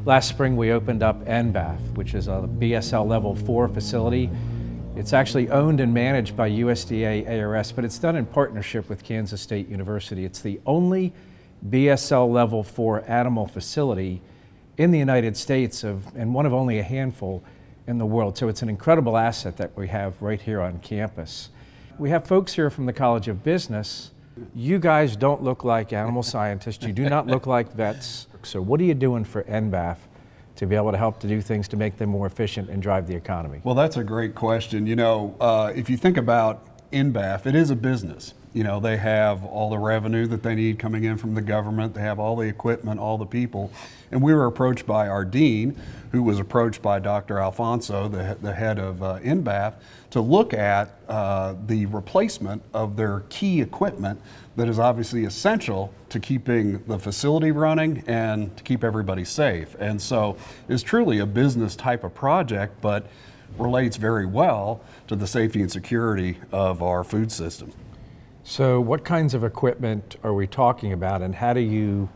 Last spring we opened up NBAF, which is a BSL Level 4 facility. It's actually owned and managed by USDA ARS, but it's done in partnership with Kansas State University. It's the only BSL Level 4 animal facility in the United States and one of only a handful in the world. So it's an incredible asset that we have right here on campus. We have folks here from the College of Business. You guys don't look like animal scientists. You do not look like vets. So what are you doing for NBAF to be able to help to do things to make them more efficient and drive the economy? Well, that's a great question. You know, if you think about NBAF, it is a business. You know, they have all the revenue that they need coming in from the government. They have all the equipment, all the people. And we were approached by our dean, who was approached by Dr. Alfonso, the head of NBAF, to look at the replacement of their key equipment that is obviously essential to keeping the facility running and to keep everybody safe. And so it's truly a business type of project, but relates very well to the safety and security of our food system. So what kinds of equipment are we talking about, and how do you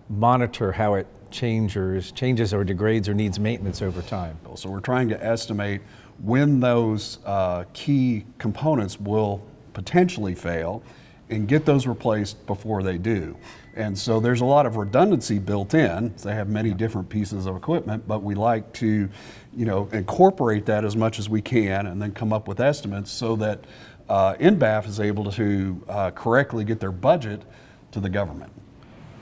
monitor how it changes or degrades or needs maintenance over time? So we're trying to estimate when those key components will potentially fail and get those replaced before they do. And so there's a lot of redundancy built in. They have many different pieces of equipment, but we like to, you know, incorporate that as much as we can and then come up with estimates so that NBAF is able to correctly get their budget to the government.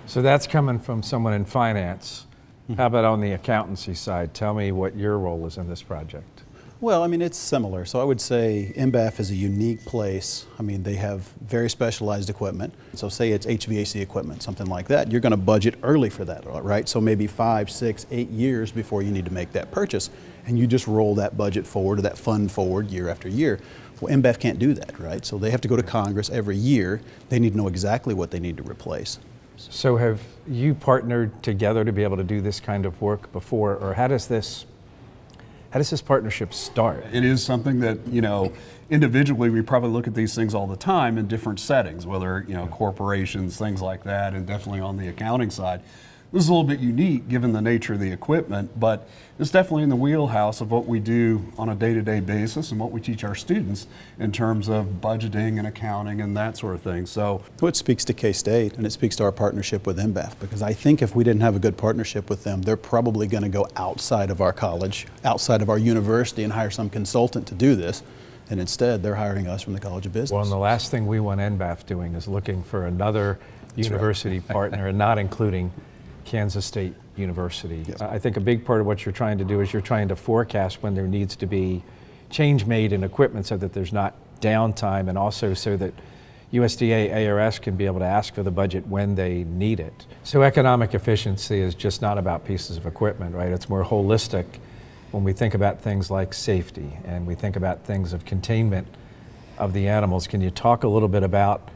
So that's coming from someone in finance. How about on the accountancy side? Tell me what your role is in this project. Well, I mean, it's similar. So I would say NBAF is a unique place. I mean, they have very specialized equipment. So say it's HVAC equipment, something like that. You're going to budget early for that, right? So maybe 5, 6, 8 years before you need to make that purchase. And you just roll that budget forward or that fund forward year after year. Well, NBAF can't do that, right? So they have to go to Congress every year. They need to know exactly what they need to replace. So have you partnered together to be able to do this kind of work before, or how does this partnership start? It is something that, you know, individually we probably look at these things all the time in different settings, whether, you know, corporations, things like that, and definitely on the accounting side. This is a little bit unique given the nature of the equipment, but it's definitely in the wheelhouse of what we do on a day-to-day basis and what we teach our students in terms of budgeting and accounting and that sort of thing. So it speaks to KState, and it speaks to our partnership with NBAF, because I think if we didn't have a good partnership with them, they're probably going to go outside of our college, outside of our university, and hire some consultant to do this. And instead, they're hiring us from the College of Business. Well, and the last thing we want NBAF doing is looking for another university partner and not including Kansas State University. Yes. I think a big part of what you're trying to do is you're trying to forecast when there needs to be change made in equipment so that there's not downtime, and also so that USDA ARS can be able to ask for the budget when they need it. So economic efficiency is just not about pieces of equipment, right? It's more holistic when we think about things like safety and we think about things of containment of the animals. Can you talk a little bit about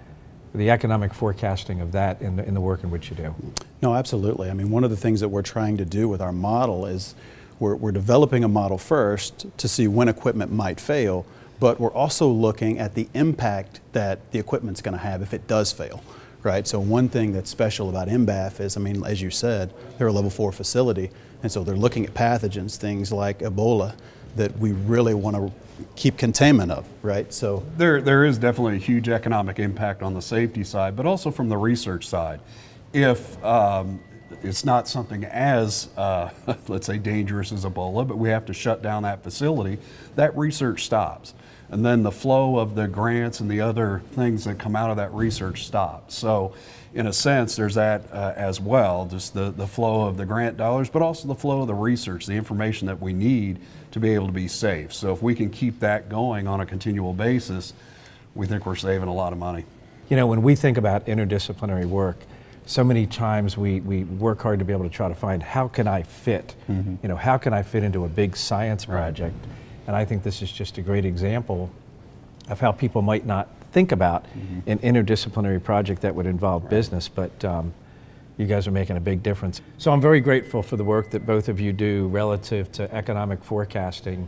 the economic forecasting of that in the work in which you do? No, absolutely. I mean, one of the things that we're trying to do with our model is we're developing a model first to see when equipment might fail, but we're also looking at the impact that the equipment's going to have if it does fail, right? So one thing that's special about NBAF is, I mean, as you said, they're a level 4 facility, and so they're looking at pathogens, things like Ebola, that we really want to keep containment of, right? So there is definitely a huge economic impact on the safety side, but also from the research side. If it's not something as, let's say, dangerous as Ebola, but we have to shut down that facility, that research stops. And then the flow of the grants and the other things that come out of that research stops. So in a sense, there's that as well, just the flow of the grant dollars, but also the flow of the research, the information that we need to be able to be safe. So if we can keep that going on a continual basis, we think we're saving a lot of money. You know, when we think about interdisciplinary work, so many times we work hard to be able to try to find, how can I fit? You know, how can I fit into a big science project? And I think this is just a great example of how people might not think about an interdisciplinary project that would involve business, but you guys are making a big difference. So I'm very grateful for the work that both of you do relative to economic forecasting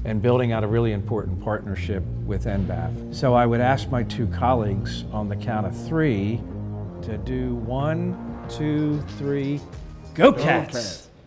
and building out a really important partnership with NBAF. So I would ask my two colleagues on the count of 3 to do 1, 2, 3, go Cats!